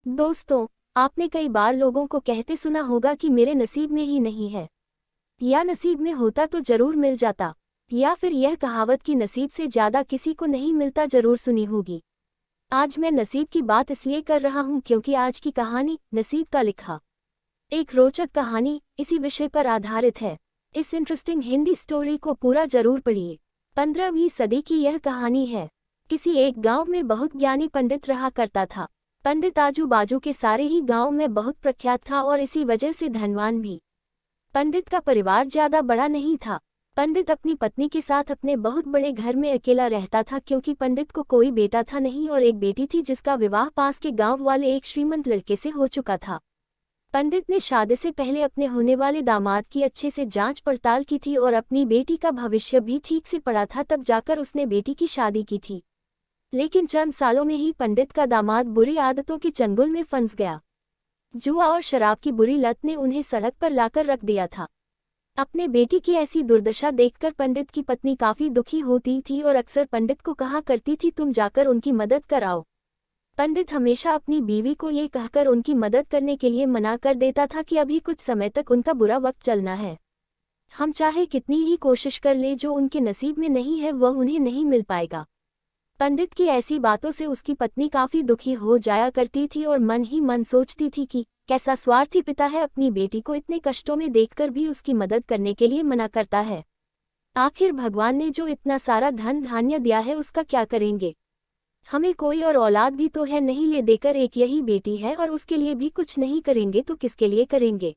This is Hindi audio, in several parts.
दोस्तों, आपने कई बार लोगों को कहते सुना होगा कि मेरे नसीब में ही नहीं है, या नसीब में होता तो जरूर मिल जाता, या फिर यह कहावत कि नसीब से ज्यादा किसी को नहीं मिलता जरूर सुनी होगी। आज मैं नसीब की बात इसलिए कर रहा हूँ क्योंकि आज की कहानी नसीब का लिखा एक रोचक कहानी इसी विषय पर आधारित है। इस इंटरेस्टिंग हिंदी स्टोरी को पूरा जरूर पढ़िए। 15वीं सदी की यह कहानी है। किसी एक गांव में बहुत ज्ञानी पंडित रहा करता था। पंडित आजू बाजू के सारे ही गांव में बहुत प्रख्यात था और इसी वजह से धनवान भी। पंडित का परिवार ज्यादा बड़ा नहीं था। पंडित अपनी पत्नी के साथ अपने बहुत बड़े घर में अकेला रहता था क्योंकि पंडित को कोई बेटा था नहीं और एक बेटी थी जिसका विवाह पास के गांव वाले एक श्रीमंत लड़के से हो चुका था। पंडित ने शादी से पहले अपने होने वाले दामाद की अच्छे से जांच पड़ताल की थी और अपनी बेटी का भविष्य भी ठीक से पढ़ा था, तब जाकर उसने बेटी की शादी की थी। लेकिन चंद सालों में ही पंडित का दामाद बुरी आदतों के चंगुल में फंस गया। जुआ और शराब की बुरी लत ने उन्हें सड़क पर लाकर रख दिया था। अपने बेटी की ऐसी दुर्दशा देखकर पंडित की पत्नी काफी दुखी होती थी और अक्सर पंडित को कहा करती थी, तुम जाकर उनकी मदद कराओ। पंडित हमेशा अपनी बीवी को ये कहकर उनकी मदद करने के लिए मना कर देता था कि अभी कुछ समय तक उनका बुरा वक्त चलना है। हम चाहे कितनी ही कोशिश कर ले, जो उनके नसीब में नहीं है वह उन्हें नहीं मिल पाएगा। पंडित की ऐसी बातों से उसकी पत्नी काफी दुखी हो जाया करती थी और मन ही मन सोचती थी कि कैसा स्वार्थी पिता है, अपनी बेटी को इतने कष्टों में देखकर भी उसकी मदद करने के लिए मना करता है। आखिर भगवान ने जो इतना सारा धन धान्य दिया है उसका क्या करेंगे। हमें कोई और औलाद भी तो है नहीं, ले देकर एक यही बेटी है और उसके लिए भी कुछ नहीं करेंगे तो किसके लिए करेंगे।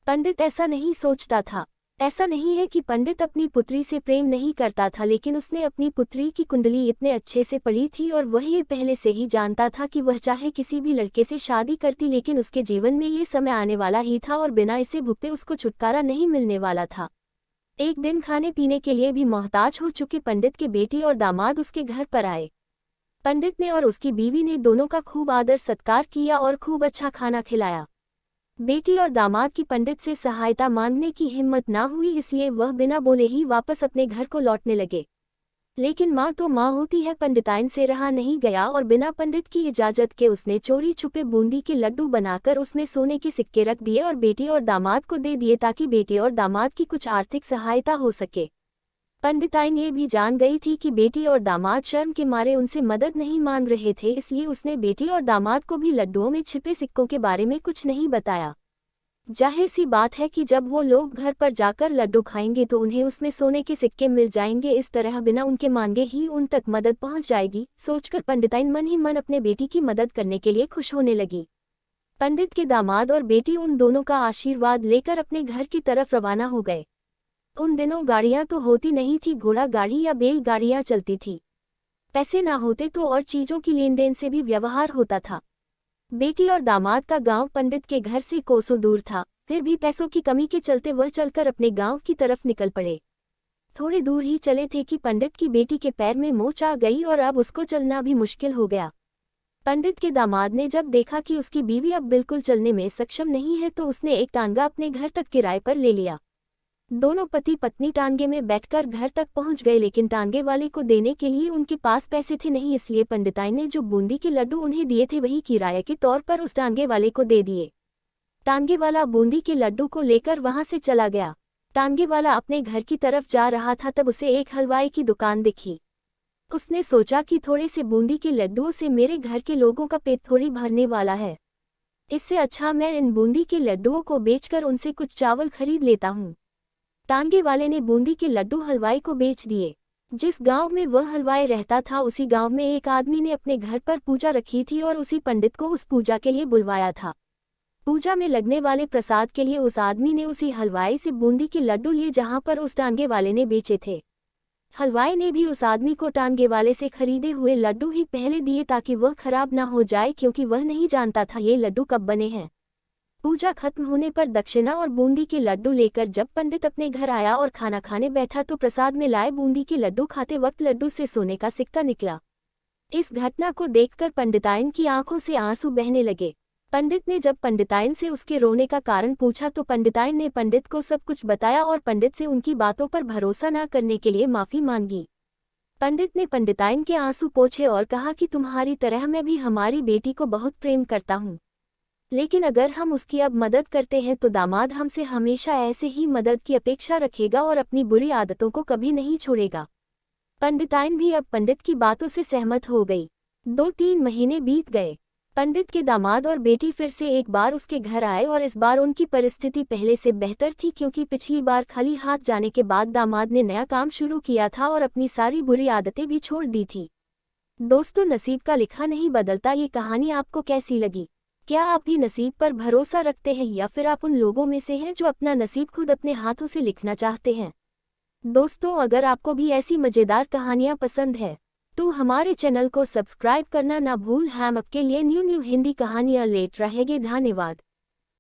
पंडित ऐसा नहीं सोचता था। ऐसा नहीं है कि पंडित अपनी पुत्री से प्रेम नहीं करता था, लेकिन उसने अपनी पुत्री की कुंडली इतने अच्छे से पढ़ी थी और वह ये पहले से ही जानता था कि वह चाहे किसी भी लड़के से शादी करती, लेकिन उसके जीवन में ये समय आने वाला ही था और बिना इसे भुगते उसको छुटकारा नहीं मिलने वाला था। एक दिन खाने पीने के लिए भी मोहताज हो चुके पंडित के बेटी और दामाद उसके घर पर आए। पंडित ने और उसकी बीवी ने दोनों का खूब आदर सत्कार किया और खूब अच्छा खाना खिलाया। बेटी और दामाद की पंडित से सहायता मांगने की हिम्मत ना हुई, इसलिए वह बिना बोले ही वापस अपने घर को लौटने लगे। लेकिन माँ तो माँ होती है, पंडिताइन से रहा नहीं गया और बिना पंडित की इजाजत के उसने चोरी छुपे बूंदी के लड्डू बनाकर उसमें सोने के सिक्के रख दिए और बेटी और दामाद को दे दिए ताकि बेटी और दामाद की कुछ आर्थिक सहायता हो सके। पंडिताइन ये भी जान गई थी कि बेटी और दामाद शर्म के मारे उनसे मदद नहीं मांग रहे थे, इसलिए उसने बेटी और दामाद को भी लड्डुओं में छिपे सिक्कों के बारे में कुछ नहीं बताया। जाहिर सी बात है कि जब वो लोग घर पर जाकर लड्डू खाएंगे तो उन्हें उसमें सोने के सिक्के मिल जाएंगे, इस तरह बिना उनके मांगे ही उन तक मदद पहुंच जाएगी। सोचकर पंडिताइन मन ही मन अपने बेटी की मदद करने के लिए खुश होने लगी। पंडित के दामाद और बेटी उन दोनों का आशीर्वाद लेकर अपने घर की तरफ रवाना हो गए। उन दिनों गाड़ियां तो होती नहीं थी, घोड़ा गाड़ी या बैल गाड़ियां चलती थी। पैसे ना होते तो और चीजों की लेन देन से भी व्यवहार होता था। बेटी और दामाद का गांव पंडित के घर से कोसों दूर था, फिर भी पैसों की कमी के चलते वह चलकर अपने गांव की तरफ निकल पड़े। थोड़ी दूर ही चले थे कि पंडित की बेटी के पैर में मोच आ गई और अब उसको चलना भी मुश्किल हो गया। पंडित के दामाद ने जब देखा कि उसकी बीवी अब बिल्कुल चलने में सक्षम नहीं है तो उसने एक टांगा अपने घर तक किराए पर ले लिया। दोनों पति पत्नी टांगे में बैठकर घर तक पहुंच गए, लेकिन टांगे वाले को देने के लिए उनके पास पैसे थे नहीं, इसलिए पंडिताइन ने जो बूंदी के लड्डू उन्हें दिए थे वही किराए के तौर पर उस टांगे वाले को दे दिए। टांगे वाला बूंदी के लड्डू को लेकर वहां से चला गया। टांगे वाला अपने घर की तरफ जा रहा था, तब उसे एक हलवाई की दुकान दिखी। उसने सोचा कि थोड़े से बूंदी के लड्डुओं से मेरे घर के लोगों का पेट थोड़ी भरने वाला है, इससे अच्छा मैं इन बूंदी के लड्डुओं को बेचकर उनसे कुछ चावल खरीद लेता हूँ। टांगे वाले ने बूंदी के लड्डू हलवाई को बेच दिए। जिस गांव में वह हलवाई रहता था उसी गांव में एक आदमी ने अपने घर पर पूजा रखी थी और उसी पंडित को उस पूजा के लिए बुलवाया था। पूजा में लगने वाले प्रसाद के लिए उस आदमी ने उसी हलवाई से बूंदी के लड्डू लिए जहां पर उस टांगे वाले ने बेचे थे। हलवाई ने भी उस आदमी को टांगे वाले से खरीदे हुए लड्डू ही पहले दिए ताकि वह खराब ना हो जाए, क्योंकि वह नहीं जानता था ये लड्डू कब बने हैं। पूजा खत्म होने पर दक्षिणा और बूंदी के लड्डू लेकर जब पंडित अपने घर आया और खाना खाने बैठा तो प्रसाद में लाए बूंदी के लड्डू खाते वक्त लड्डू से सोने का सिक्का निकला। इस घटना को देखकर पंडिताइन की आंखों से आंसू बहने लगे। पंडित ने जब पंडिताइन से उसके रोने का कारण पूछा तो पंडिताइन ने पंडित को सब कुछ बताया और पंडित से उनकी बातों पर भरोसा न करने के लिए माफी मांगी। पंडित ने पंडिताइन के आंसू पोंछे और कहा कि तुम्हारी तरह मैं भी हमारी बेटी को बहुत प्रेम करता हूँ, लेकिन अगर हम उसकी अब मदद करते हैं तो दामाद हमसे हमेशा ऐसे ही मदद की अपेक्षा रखेगा और अपनी बुरी आदतों को कभी नहीं छोड़ेगा। पंडिताइन भी अब पंडित की बातों से सहमत हो गई। 2-3 महीने बीत गए। पंडित के दामाद और बेटी फिर से एक बार उसके घर आए और इस बार उनकी परिस्थिति पहले से बेहतर थी, क्योंकि पिछली बार खाली हाथ जाने के बाद दामाद ने नया काम शुरू किया था और अपनी सारी बुरी आदतें भी छोड़ दी थी। दोस्तों, नसीब का लिखा नहीं बदलता, ये कहानी आपको कैसी लगी? क्या आप भी नसीब पर भरोसा रखते हैं या फिर आप उन लोगों में से हैं जो अपना नसीब खुद अपने हाथों से लिखना चाहते हैं? दोस्तों, अगर आपको भी ऐसी मज़ेदार कहानियाँ पसंद है तो हमारे चैनल को सब्सक्राइब करना ना भूल। हम आपके लिए न्यू हिंदी कहानियाँ लेट रहेंगे। धन्यवाद।